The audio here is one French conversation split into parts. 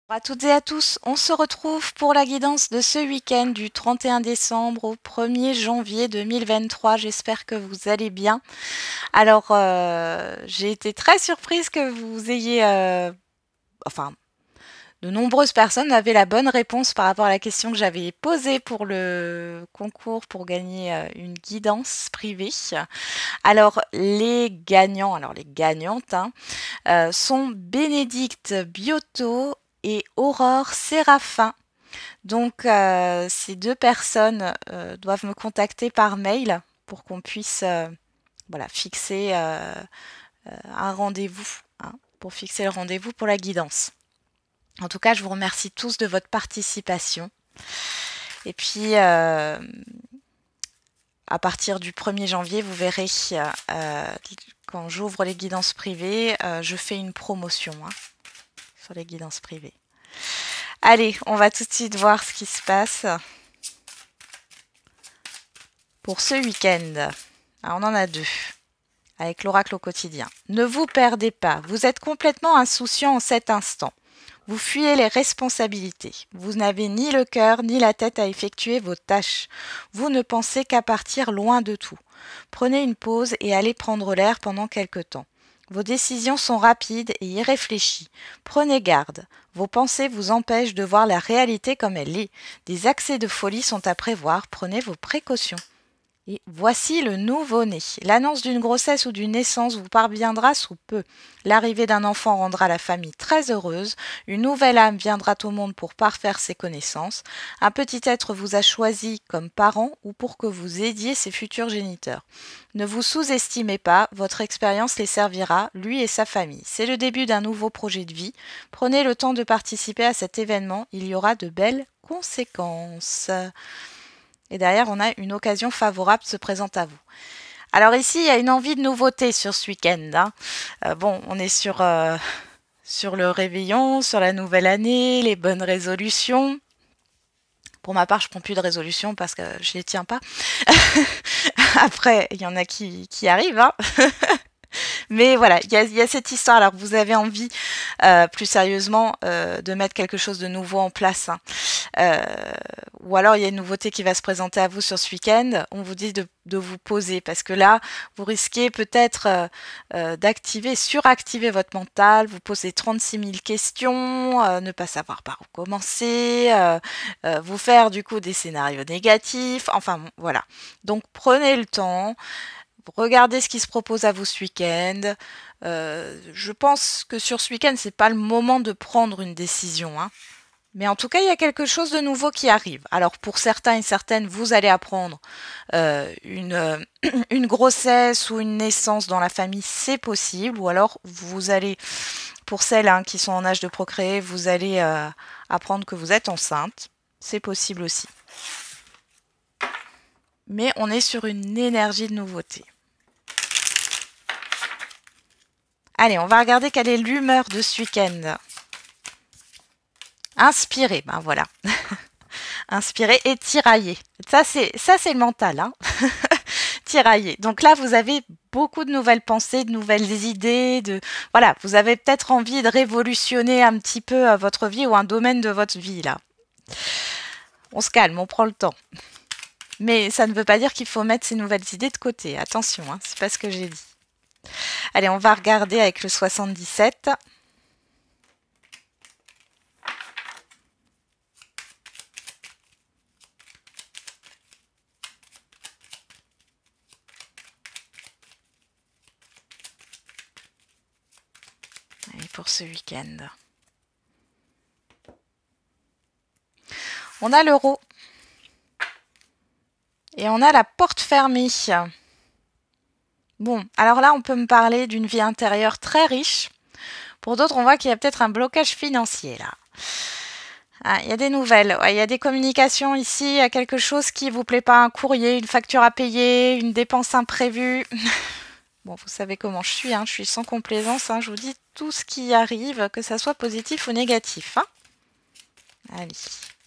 Bonjour à toutes et à tous, on se retrouve pour la guidance de ce week-end du 31 décembre au 1er janvier 2023. J'espère que vous allez bien. Alors, j'ai été très surprise que vous ayez, enfin, de nombreuses personnes avaient la bonne réponse par rapport à la question que j'avais posée pour le concours pour gagner une guidance privée. Alors, les gagnantes, hein, sont Bénédicte Biotto et Aurore Séraphin. Donc, ces deux personnes doivent me contacter par mail pour qu'on puisse voilà, fixer un rendez-vous, hein, pour fixer le rendez-vous pour la guidance. En tout cas, je vous remercie tous de votre participation. Et puis, à partir du 1er janvier, vous verrez, quand j'ouvre les guidances privées, je fais une promotion, hein, sur les guidances privées. Allez, on va tout de suite voir ce qui se passe pour ce week-end. On en a deux, avec l'oracle au quotidien. Ne vous perdez pas, vous êtes complètement insouciant en cet instant. Vous fuyez les responsabilités. Vous n'avez ni le cœur ni la tête à effectuer vos tâches. Vous ne pensez qu'à partir loin de tout. Prenez une pause et allez prendre l'air pendant quelque temps. Vos décisions sont rapides et irréfléchies. Prenez garde. Vos pensées vous empêchent de voir la réalité comme elle est. Des accès de folie sont à prévoir. Prenez vos précautions. Et voici le nouveau-né. L'annonce d'une grossesse ou d'une naissance vous parviendra sous peu. L'arrivée d'un enfant rendra la famille très heureuse. Une nouvelle âme viendra au monde pour parfaire ses connaissances. Un petit être vous a choisi comme parent ou pour que vous aidiez ses futurs géniteurs. Ne vous sous-estimez pas, votre expérience les servira, lui et sa famille. C'est le début d'un nouveau projet de vie. Prenez le temps de participer à cet événement, il y aura de belles conséquences. Et derrière, on a une occasion favorable se présente à vous. Alors ici, il y a une envie de nouveauté sur ce week-end, hein. Bon, on est sur le réveillon, sur la nouvelle année, les bonnes résolutions. Pour ma part, je prends plus de résolutions parce que je les tiens pas. Après, il y en a qui arrivent, hein. Mais voilà, il y a cette histoire. Alors, vous avez envie, plus sérieusement, de mettre quelque chose de nouveau en place, hein. Euh, ou alors, il y a une nouveauté qui va se présenter à vous sur ce week-end. On vous dit de vous poser parce que là, vous risquez peut-être suractiver votre mental, vous poser 36 000 questions, ne pas savoir par où commencer, vous faire du coup des scénarios négatifs. Enfin, bon, voilà. Donc, prenez le temps. Regardez ce qui se propose à vous ce week-end. Je pense que sur ce week-end, c'est pas le moment de prendre une décision, hein. Mais en tout cas, il y a quelque chose de nouveau qui arrive. Alors pour certains et certaines, vous allez apprendre une grossesse ou une naissance dans la famille, c'est possible. Ou alors vous allez, pour celles, hein, qui sont en âge de procréer, vous allez apprendre que vous êtes enceinte. C'est possible aussi. Mais on est sur une énergie de nouveauté. Allez, on va regarder quelle est l'humeur de ce week-end. Inspiré, ben voilà. Inspiré et tiraillé. Ça c'est le mental, hein. Tiraillé. Donc là, vous avez beaucoup de nouvelles pensées, de nouvelles idées, voilà, vous avez peut-être envie de révolutionner un petit peu votre vie ou un domaine de votre vie là. On se calme, on prend le temps. Mais ça ne veut pas dire qu'il faut mettre ces nouvelles idées de côté. Attention, hein, c'est pas ce que j'ai dit. Allez, on va regarder avec le 77. Allez, pour ce week-end. On a l'euro. Et on a la porte fermée. Bon, alors là, on peut me parler d'une vie intérieure très riche. Pour d'autres, on voit qu'il y a peut-être un blocage financier là. Ah, il y a des nouvelles, ouais, il y a des communications ici, il y a quelque chose qui vous plaît pas, un courrier, une facture à payer, une dépense imprévue. Bon, vous savez comment je suis, hein, je suis sans complaisance, hein, je vous dis tout ce qui arrive, que ça soit positif ou négatif, hein. Allez.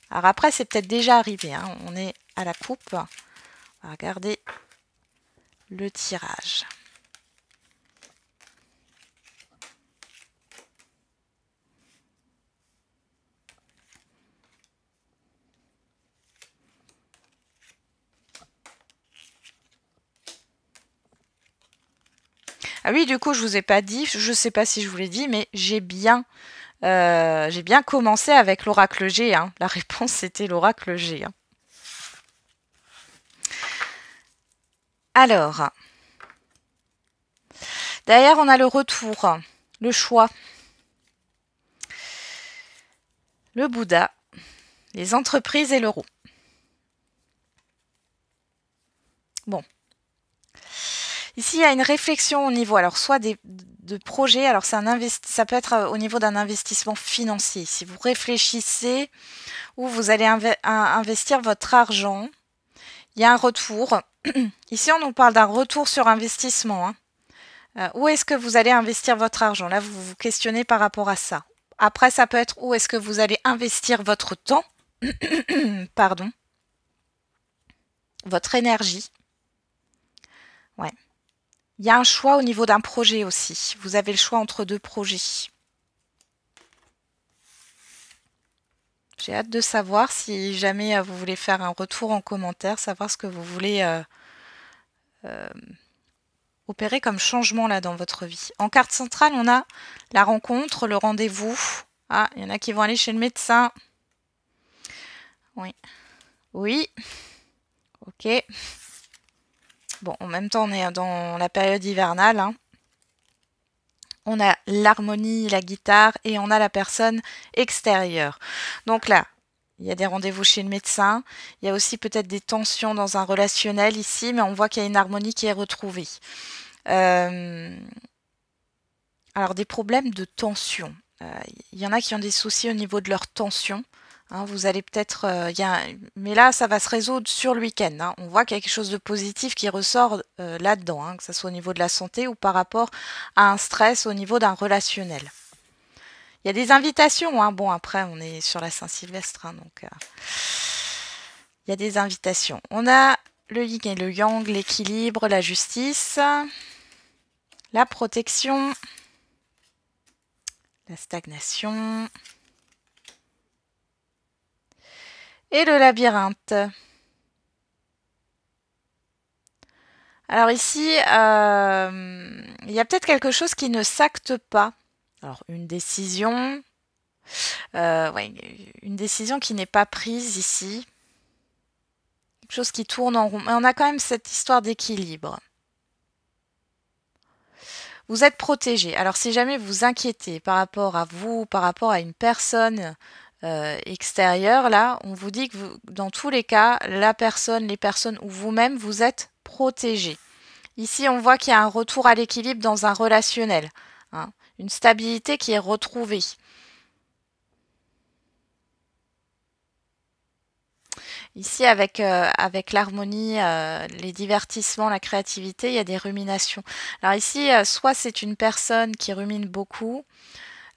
Alors après, c'est peut-être déjà arrivé, hein, on est à la coupe. On va regarder le tirage. Ah oui, du coup, je vous ai pas dit, je sais pas si je vous l'ai dit, mais j'ai bien commencé avec l'oracle G. Hein. La réponse, c'était l'oracle G. Hein. Alors, derrière, on a le retour, le choix, le Bouddha, les entreprises et l'euro. Bon. Ici, il y a une réflexion au niveau, alors soit de projets, alors ça peut être au niveau d'un investissement financier. Si vous réfléchissez où vous allez investir votre argent, il y a un retour. Ici, on nous parle d'un retour sur investissement. Hein. Où est-ce que vous allez investir votre argent? Là, vous vous questionnez par rapport à ça. Après, ça peut être où est-ce que vous allez investir votre temps, pardon, votre énergie. Ouais. Il y a un choix au niveau d'un projet aussi. Vous avez le choix entre deux projets. J'ai hâte de savoir si jamais vous voulez faire un retour en commentaire, savoir ce que vous voulez opérer comme changement là dans votre vie. En carte centrale, on a la rencontre, le rendez-vous. Ah, il y en a qui vont aller chez le médecin. Oui. Oui. Ok. Bon, en même temps, on est dans la période hivernale. Hein. On a l'harmonie, la guitare et on a la personne extérieure. Donc là, il y a des rendez-vous chez le médecin. Il y a aussi peut-être des tensions dans un relationnel ici, mais on voit qu'il y a une harmonie qui est retrouvée. Alors, des problèmes de tension. Il y en a qui ont des soucis au niveau de leur tension. Hein, vous allez peut-être... mais là, ça va se résoudre sur le week-end. Hein. On voit qu'il y a quelque chose de positif qui ressort là-dedans, hein, que ce soit au niveau de la santé ou par rapport à un stress au niveau d'un relationnel. Il y a des invitations. Hein. Bon, après, on est sur la Saint-Sylvestre, hein, donc il y a des invitations. On a le yin et le yang, l'équilibre, la justice, la protection, la stagnation et le labyrinthe. Alors ici, il y a peut-être quelque chose qui ne s'acte pas. Alors une décision, ouais, une décision qui n'est pas prise ici. Quelque chose qui tourne en rond. Mais on a quand même cette histoire d'équilibre. Vous êtes protégé. Alors si jamais vous vous inquiétez par rapport à vous, par rapport à une personne extérieure, là, on vous dit que vous, dans tous les cas, la personne, les personnes ou vous-même, vous êtes protégé. Ici, on voit qu'il y a un retour à l'équilibre dans un relationnel. Hein, une stabilité qui est retrouvée. Ici, avec l'harmonie, les divertissements, la créativité, il y a des ruminations. Alors ici, soit c'est une personne qui rumine beaucoup,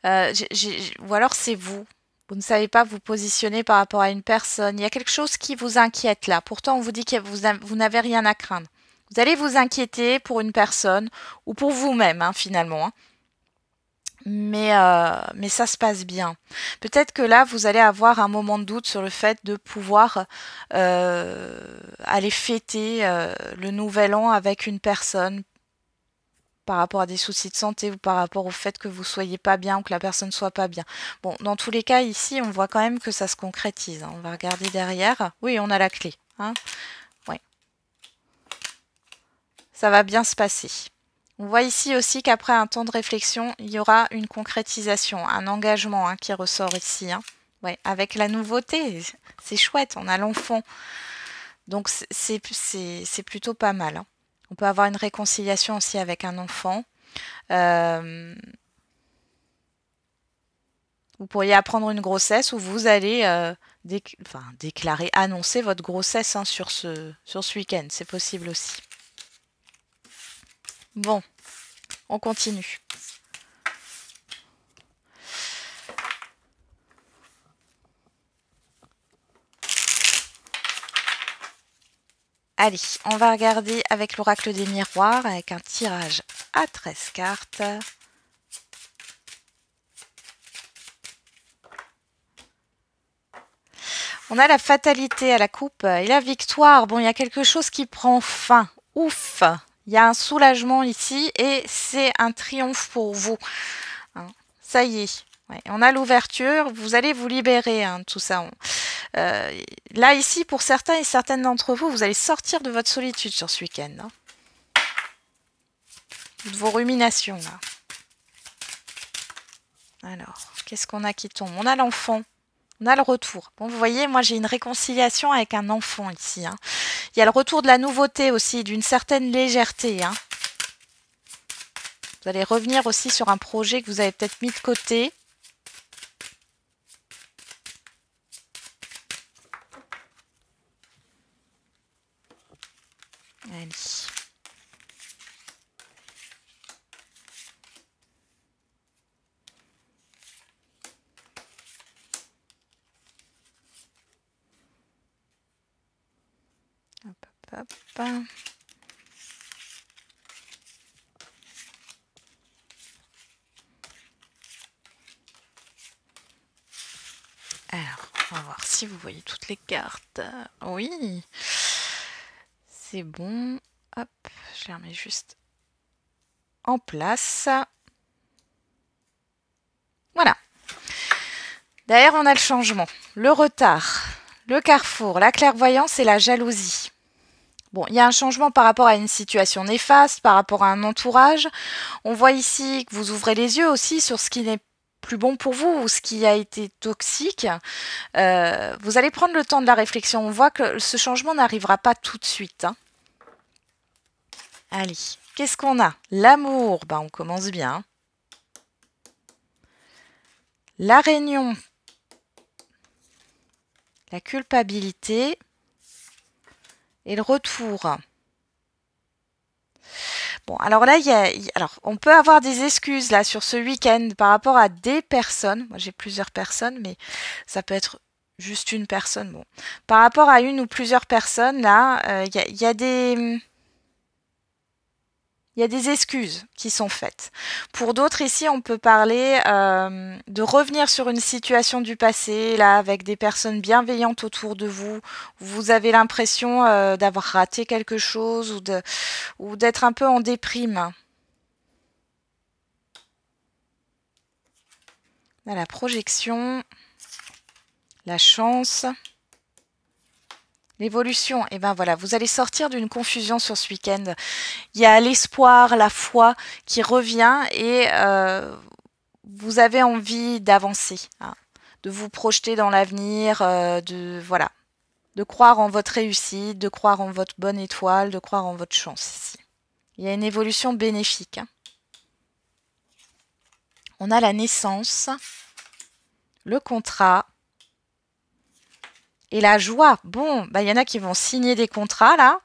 ou alors c'est vous. Vous ne savez pas vous positionner par rapport à une personne. Il y a quelque chose qui vous inquiète là. Pourtant, on vous dit que vous n'avez rien à craindre. Vous allez vous inquiéter pour une personne ou pour vous-même, hein, finalement. Hein. Mais ça se passe bien. Peut-être que là, vous allez avoir un moment de doute sur le fait de pouvoir aller fêter le nouvel an avec une personne par rapport à des soucis de santé ou par rapport au fait que vous soyez pas bien ou que la personne soit pas bien. Bon, dans tous les cas, ici, on voit quand même que ça se concrétise. Hein. On va regarder derrière. Oui, on a la clé. Hein. Ouais. Ça va bien se passer. On voit ici aussi qu'après un temps de réflexion, il y aura une concrétisation, un engagement hein, qui ressort ici. Hein. Ouais, avec la nouveauté, c'est chouette, on a l'enfant. Donc c'est plutôt pas mal. Hein. On peut avoir une réconciliation aussi avec un enfant. Vous pourriez apprendre une grossesse où vous allez déclarer, annoncer votre grossesse hein, sur ce week-end. C'est possible aussi. Bon, on continue. Allez, on va regarder avec l'oracle des miroirs, avec un tirage à 13 cartes. On a la fatalité à la coupe et la victoire. Bon, il y a quelque chose qui prend fin. Ouf! Il y a un soulagement ici et c'est un triomphe pour vous. Hein. Ça y est. Ouais, on a l'ouverture, vous allez vous libérer de tout ça. Là, ici, pour certains et certaines d'entre vous, vous allez sortir de votre solitude sur ce week-end. Hein. De vos ruminations, là. Alors, qu'est-ce qu'on a qui tombe? On a l'enfant. On a le retour. Bon, vous voyez, moi, j'ai une réconciliation avec un enfant ici. Hein. Il y a le retour de la nouveauté aussi, d'une certaine légèreté. Hein. Vous allez revenir aussi sur un projet que vous avez peut-être mis de côté. Allez. Hop, hop, hop. Alors, on va voir si vous voyez toutes les cartes. Oui, c'est bon. Hop, je les remets juste en place. Voilà. Derrière, on a le changement, le retard, le carrefour, la clairvoyance et la jalousie. Bon, il y a un changement par rapport à une situation néfaste, par rapport à un entourage. On voit ici que vous ouvrez les yeux aussi sur ce qui n'est plus bon pour vous ou ce qui a été toxique. Vous allez prendre le temps de la réflexion. On voit que ce changement n'arrivera pas tout de suite. Hein. Allez, qu'est-ce qu'on a? L'amour, ben, on commence bien. La réunion, la culpabilité et le retour. Bon, alors là, alors, on peut avoir des excuses là sur ce week-end par rapport à des personnes. Moi, j'ai plusieurs personnes, mais ça peut être juste une personne. Bon, par rapport à une ou plusieurs personnes, là, il y a des excuses qui sont faites. Pour d'autres, ici, on peut parler de revenir sur une situation du passé, là, avec des personnes bienveillantes autour de vous. Vous avez l'impression d'avoir raté quelque chose ou d'être un peu en déprime. Là, la projection, la chance, l'évolution. Et ben voilà, vous allez sortir d'une confusion sur ce week-end. Il y a l'espoir, la foi qui revient et vous avez envie d'avancer, hein, de vous projeter dans l'avenir, voilà, de croire en votre réussite, de croire en votre bonne étoile, de croire en votre chance ici. Il y a une évolution bénéfique. Hein. On a la naissance, le contrat et la joie. Bon, bah, y en a qui vont signer des contrats là.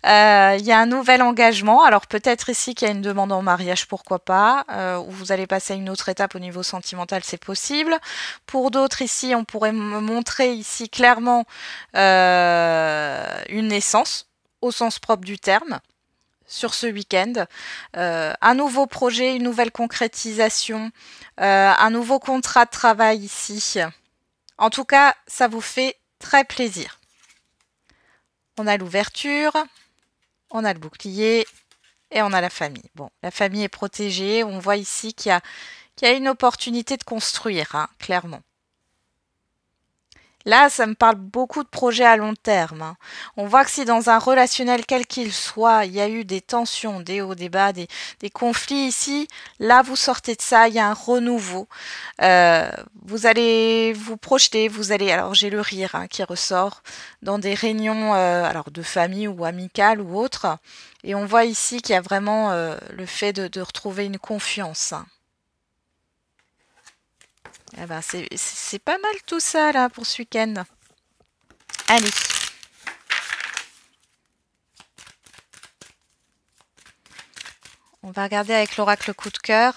Il y a un nouvel engagement. Alors peut-être ici qu'il y a une demande en mariage, pourquoi pas, ou vous allez passer à une autre étape au niveau sentimental, c'est possible. Pour d'autres ici, on pourrait me montrer ici clairement une naissance, au sens propre du terme, sur ce week-end. Un nouveau projet, une nouvelle concrétisation, un nouveau contrat de travail ici. En tout cas, ça vous fait très plaisir. On a l'ouverture. On a le bouclier et on a la famille. Bon, la famille est protégée. On voit ici qu'il y a une opportunité de construire, hein, clairement. Là, ça me parle beaucoup de projets à long terme. Hein. On voit que si dans un relationnel quel qu'il soit, il y a eu des tensions, des hauts, des bas, des conflits ici, là, vous sortez de ça, il y a un renouveau. Vous allez vous projeter, vous allez... Alors, j'ai le rire hein, qui ressort dans des réunions alors de famille ou amicales ou autres. Et on voit ici qu'il y a vraiment le fait de retrouver une confiance. Hein. Eh ben, c'est pas mal tout ça là pour ce week-end. Allez. On va regarder avec l'oracle coup de cœur.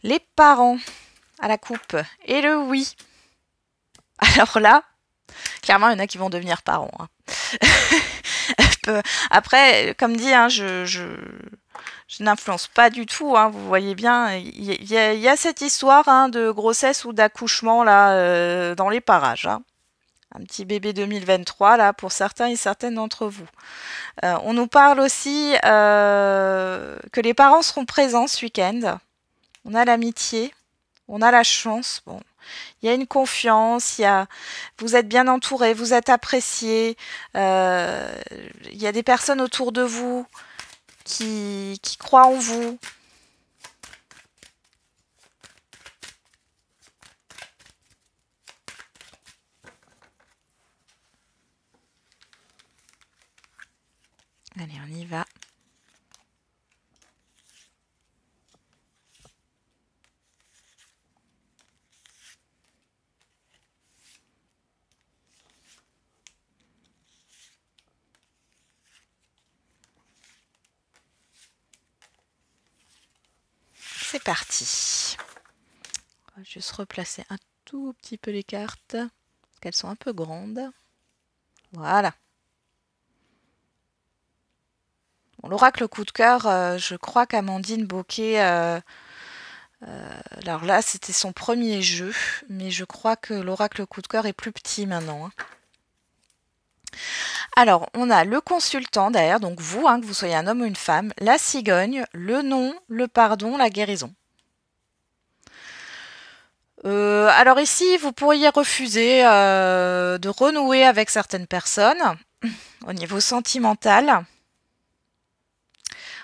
Les parents à la coupe et le oui. Alors là, clairement, il y en a qui vont devenir parents. Hein. peu. Après, comme dit, hein, je n'influence pas du tout, hein, vous voyez bien, il y a cette histoire hein, de grossesse ou d'accouchement là dans les parages. Hein. Un petit bébé 2023 là pour certains et certaines d'entre vous. On nous parle aussi que les parents seront présents ce week-end. On a l'amitié, on a la chance. Bon, il y a une confiance, vous êtes bien entouré, vous êtes apprécié. Il y a des personnes autour de vous qui croient en vous. Allez, on y va. C'est parti. On va juste replacer un tout petit peu les cartes, parce qu'elles sont un peu grandes. Voilà. Bon, l'oracle coup de cœur, je crois qu'Amandine Bocquet, alors là c'était son premier jeu, mais je crois que l'oracle coup de cœur est plus petit maintenant. Hein. Alors, on a le consultant derrière, donc vous, hein, que vous soyez un homme ou une femme, la cigogne, le nom, le pardon, la guérison. Alors ici, vous pourriez refuser de renouer avec certaines personnes au niveau sentimental.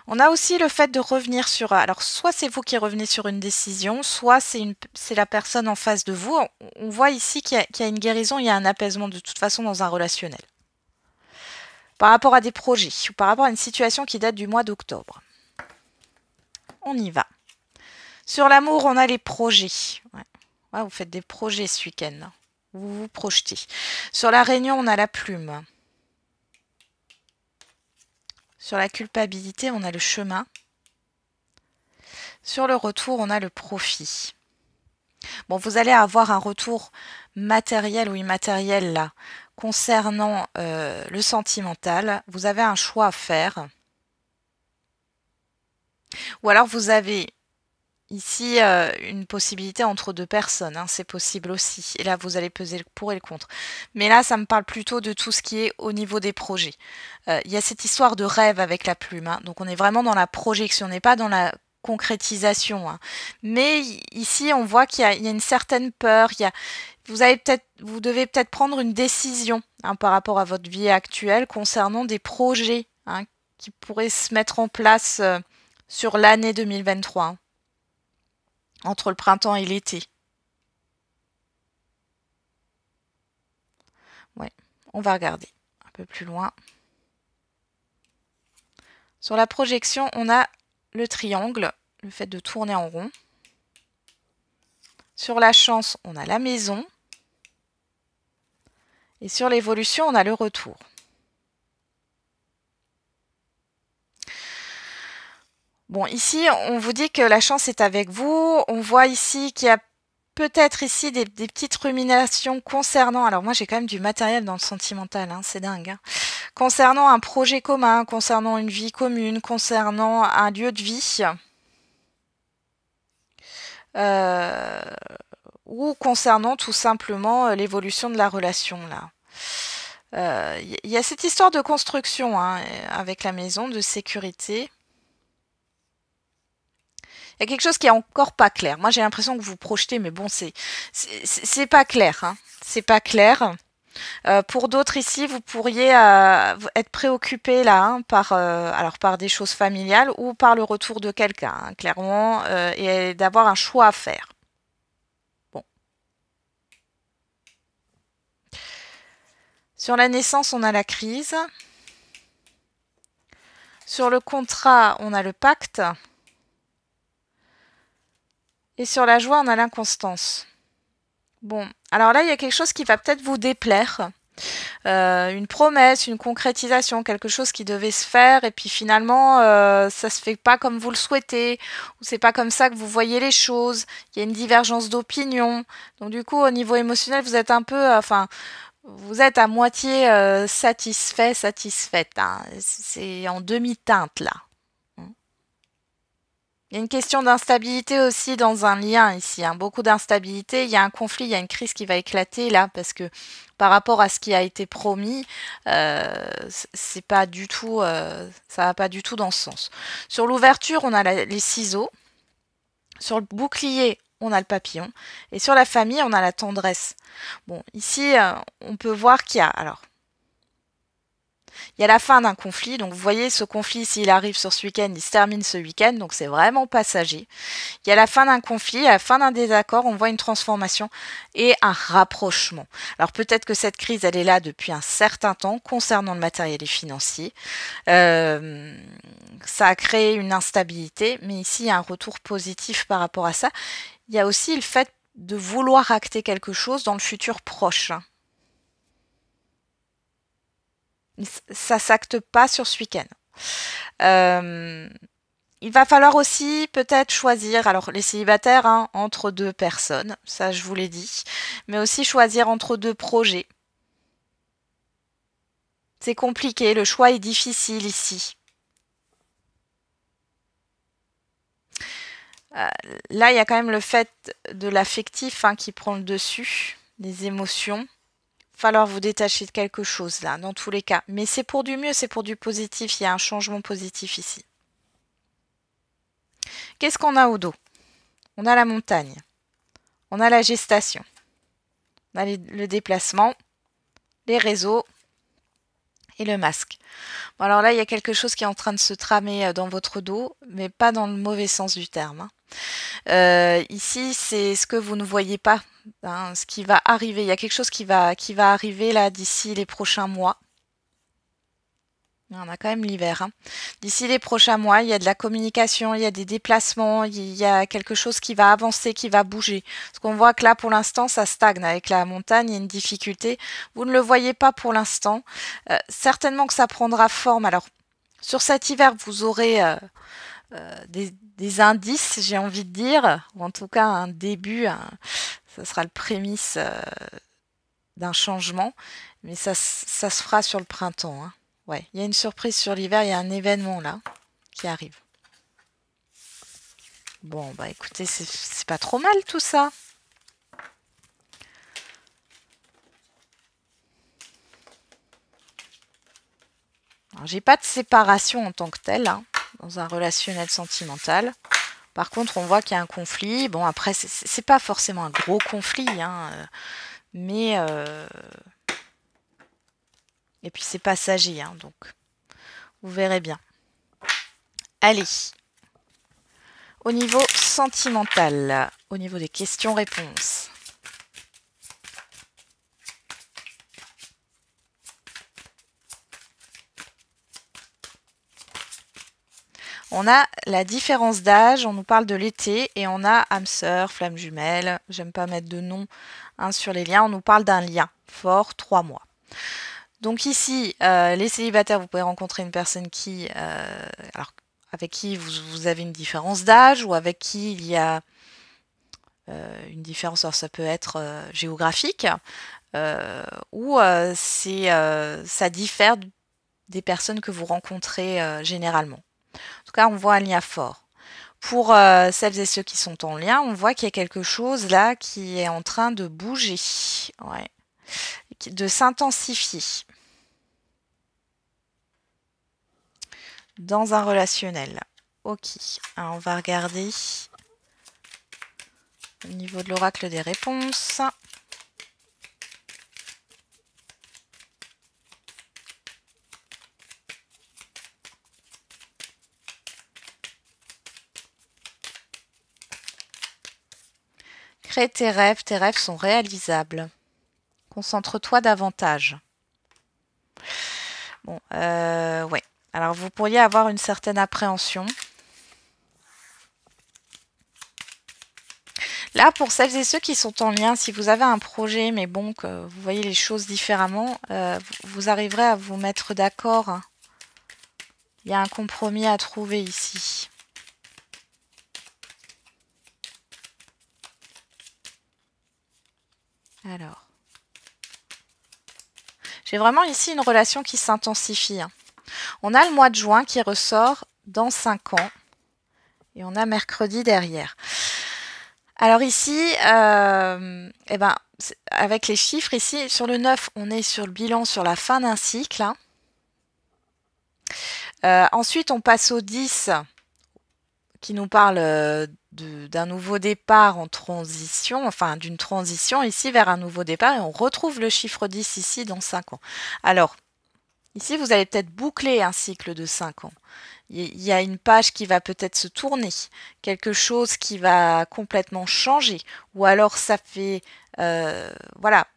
On a aussi le fait de revenir sur... Alors, soit c'est vous qui revenez sur une décision, soit c'est la personne en face de vous. On voit ici qu'il y a une guérison, il y a un apaisement de toute façon dans un relationnel. Par rapport à des projets ou par rapport à une situation qui date du mois d'octobre. On y va. Sur l'amour, on a les projets. Ouais. Ouais, vous faites des projets ce week-end. Vous vous projetez. Sur la réunion, on a la plume. Sur la culpabilité, on a le chemin. Sur le retour, on a le profit. Bon, vous allez avoir un retour matériel ou immatériel là. Concernant le sentimental, vous avez un choix à faire. Ou alors vous avez ici une possibilité entre deux personnes, hein, c'est possible aussi. Et là, vous allez peser le pour et le contre. Mais là, ça me parle plutôt de tout ce qui est au niveau des projets. Il y a cette histoire de rêve avec la plume. Hein, donc on est vraiment dans la projection, on n'est pas dans la concrétisation. Hein. Mais ici, on voit qu'il y a une certaine peur, vous devez peut-être prendre une décision hein, par rapport à votre vie actuelle concernant des projets hein, qui pourraient se mettre en place sur l'année 2023, hein, entre le printemps et l'été. Ouais, on va regarder un peu plus loin. Sur la projection, on a le triangle, le fait de tourner en rond. Sur la chance, on a la maison. Et sur l'évolution, on a le retour. Bon, ici, on vous dit que la chance est avec vous. On voit ici qu'il y a peut-être ici des petites ruminations concernant... Alors moi, j'ai quand même du matériel dans le sentimental, hein, c'est dingue. Hein. Concernant un projet commun, concernant une vie commune, concernant un lieu de vie. Ou concernant tout simplement l'évolution de la relation là. Y a cette histoire de construction hein, avec la maison, de sécurité. Il y a quelque chose qui est encore pas clair. Moi j'ai l'impression que vous projetez, mais bon c'est pas clair. Hein. C'est pas clair. Pour d'autres ici, vous pourriez être préoccupé là hein, par des choses familiales ou par le retour de quelqu'un, hein, clairement, et d'avoir un choix à faire. Sur la naissance, on a la crise. Sur le contrat, on a le pacte. Et sur la joie, on a l'inconstance. Bon, alors là, il y a quelque chose qui va peut-être vous déplaire. Une promesse, une concrétisation, quelque chose qui devait se faire et puis finalement, ça se fait pas comme vous le souhaitez ou c'est pas comme ça que vous voyez les choses. Il y a une divergence d'opinion. Donc du coup, au niveau émotionnel, vous êtes un peu... vous êtes à moitié satisfait, satisfaite. Hein. C'est en demi-teinte là. Il y a une question d'instabilité aussi dans un lien ici. Hein. Beaucoup d'instabilité. Il y a un conflit, il y a une crise qui va éclater là parce que par rapport à ce qui a été promis, c'est pas du tout, ça va pas du tout dans ce sens. Sur l'ouverture, on a les ciseaux. Sur le bouclier, on a le papillon. Et sur la famille, on a la tendresse. Bon, ici, on peut voir qu'il y a... Alors, il y a la fin d'un conflit. Donc, vous voyez, ce conflit, s'il arrive sur ce week-end, il se termine ce week-end. Donc, c'est vraiment passager. Il y a la fin d'un conflit, à la fin d'un désaccord, on voit une transformation et un rapprochement. Alors, peut-être que cette crise, elle est là depuis un certain temps concernant le matériel et financier. Ça a créé une instabilité, mais ici, il y a un retour positif par rapport à ça. Il y a aussi le fait de vouloir acter quelque chose dans le futur proche. Ça s'acte pas sur ce week-end. Il va falloir aussi peut-être choisir, alors les célibataires, hein, entre deux personnes, ça je vous l'ai dit, mais aussi choisir entre deux projets. C'est compliqué, le choix est difficile ici. Là, il y a quand même le fait de l'affectif qui prend le dessus, les émotions. Falloir vous détacher de quelque chose là, dans tous les cas. Mais c'est pour du mieux, c'est pour du positif. Il y a un changement positif ici. Qu'est-ce qu'on a au dos? On a la montagne. On a la gestation. On a le déplacement, les réseaux et le masque. Bon, alors là, il y a quelque chose qui est en train de se tramer dans votre dos, mais pas dans le mauvais sens du terme. Ici, c'est ce que vous ne voyez pas, hein, ce qui va arriver. Il y a quelque chose qui va arriver là d'ici les prochains mois. On a quand même l'hiver. Hein. D'ici les prochains mois, il y a de la communication, il y a des déplacements, il y a quelque chose qui va avancer, qui va bouger. Parce qu'on voit que là, pour l'instant, ça stagne. Avec la montagne, il y a une difficulté. Vous ne le voyez pas pour l'instant. Certainement que ça prendra forme. Alors, sur cet hiver, vous aurez des indices, j'ai envie de dire, ou en tout cas un début, ça sera le prémisse d'un changement, mais ça se fera sur le printemps. Hein. Ouais, il y a une surprise sur l'hiver, il y a un événement là qui arrive. Bon, bah écoutez, c'est pas trop mal tout ça. Alors, j'ai pas de séparation en tant que telle, hein, dans un relationnel sentimental. Par contre, on voit qu'il y a un conflit. Bon, après, c'est pas forcément un gros conflit, hein, mais... Et puis, c'est passager, hein, donc vous verrez bien. Allez. Au niveau sentimental, au niveau des questions-réponses. On a la différence d'âge, on nous parle de l'été, et on a âme sœur, flamme jumelle, j'aime pas mettre de nom sur les liens, on nous parle d'un lien fort, 3 mois. Donc ici, les célibataires, vous pouvez rencontrer une personne qui, avec qui vous avez une différence d'âge, ou avec qui il y a une différence, alors ça peut être géographique, ou ça diffère des personnes que vous rencontrez généralement. En tout cas, on voit un lien fort. Pour celles et ceux qui sont en lien, on voit qu'il y a quelque chose là qui est en train de bouger, ouais, de s'intensifier dans un relationnel. Ok, alors on va regarder au niveau de l'oracle des réponses. Crée tes rêves sont réalisables. Concentre-toi davantage. Bon, ouais. Alors, vous pourriez avoir une certaine appréhension. Là, pour celles et ceux qui sont en lien, si vous avez un projet, mais bon, que vous voyez les choses différemment, vous arriverez à vous mettre d'accord. Il y a un compromis à trouver ici. Alors. J'ai vraiment ici une relation qui s'intensifie. Hein. On a le mois de juin qui ressort dans 5 ans. Et on a mercredi derrière. Alors ici, eh ben, avec les chiffres ici, sur le 9, on est sur le bilan sur la fin d'un cycle. Hein. Ensuite, on passe au 10 qui nous parle d'un nouveau départ en transition, enfin d'une transition ici vers un nouveau départ. Et on retrouve le chiffre 10 ici dans 5 ans. Alors, ici, vous allez peut-être boucler un cycle de 5 ans. Il y a une page qui va peut-être se tourner, quelque chose qui va complètement changer. Ou alors, ça fait voilà,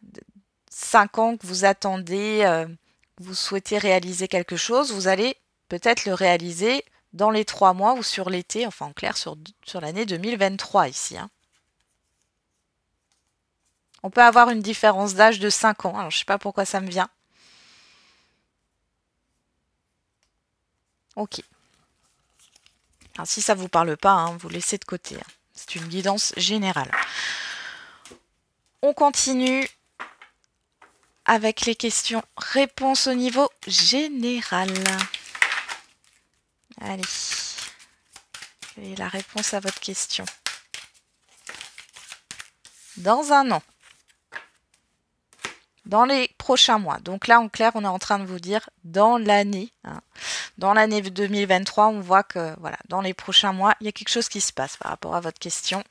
5 ans que vous attendez, vous souhaitez réaliser quelque chose. Vous allez peut-être le réaliser dans les 3 mois ou sur l'été, enfin en clair sur l'année 2023 ici. Hein. On peut avoir une différence d'âge de 5 ans. Alors, je ne sais pas pourquoi ça me vient. Ok. Alors, si ça ne vous parle pas, hein, vous laissez de côté. Hein. C'est une guidance générale. On continue avec les questions-réponses au niveau général. Allez. Quelle est la réponse à votre question? Dans un an. Dans les prochains mois. Donc là, en clair, on est en train de vous dire dans l'année. Hein. Dans l'année 2023, on voit que voilà, dans les prochains mois, il y a quelque chose qui se passe par rapport à votre question.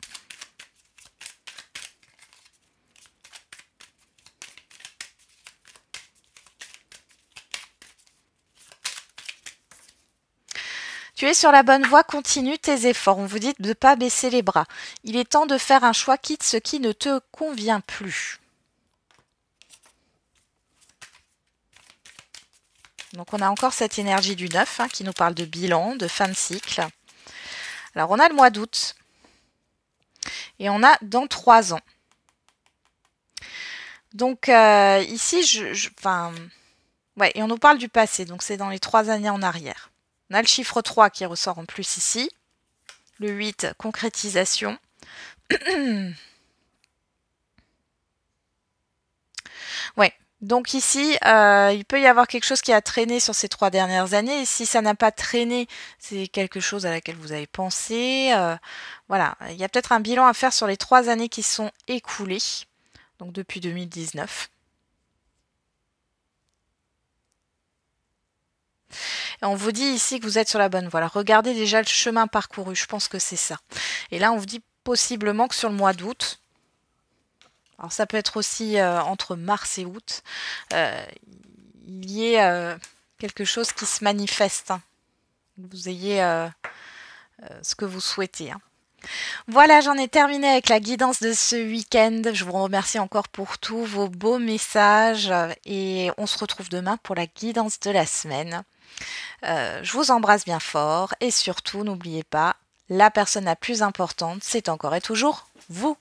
Tu es sur la bonne voie, continue tes efforts. On vous dit de ne pas baisser les bras. Il est temps de faire un choix, quitte ce qui ne te convient plus. Donc on a encore cette énergie du 9 hein, qui nous parle de bilan, de fin de cycle. Alors on a le mois d'août et on a dans 3 ans. Donc ici, ouais, et on nous parle du passé, donc c'est dans les 3 années en arrière. On a le chiffre 3 qui ressort en plus ici. Le 8, concrétisation. Ouais. Donc ici, il peut y avoir quelque chose qui a traîné sur ces 3 dernières années. Et si ça n'a pas traîné, c'est quelque chose à laquelle vous avez pensé. Voilà, il y a peut-être un bilan à faire sur les 3 années qui sont écoulées. Donc depuis 2019. Et on vous dit ici que vous êtes sur la bonne voie. Alors, regardez déjà le chemin parcouru. Je pense que c'est ça. Et là, on vous dit possiblement que sur le mois d'août, alors ça peut être aussi entre mars et août, il y ait quelque chose qui se manifeste. Hein. Que vous ayez ce que vous souhaitez. Hein. Voilà, j'en ai terminé avec la guidance de ce week-end. Je vous remercie encore pour tous vos beaux messages et on se retrouve demain pour la guidance de la semaine. Je vous embrasse bien fort et surtout, n'oubliez pas, la personne la plus importante, c'est encore et toujours vous.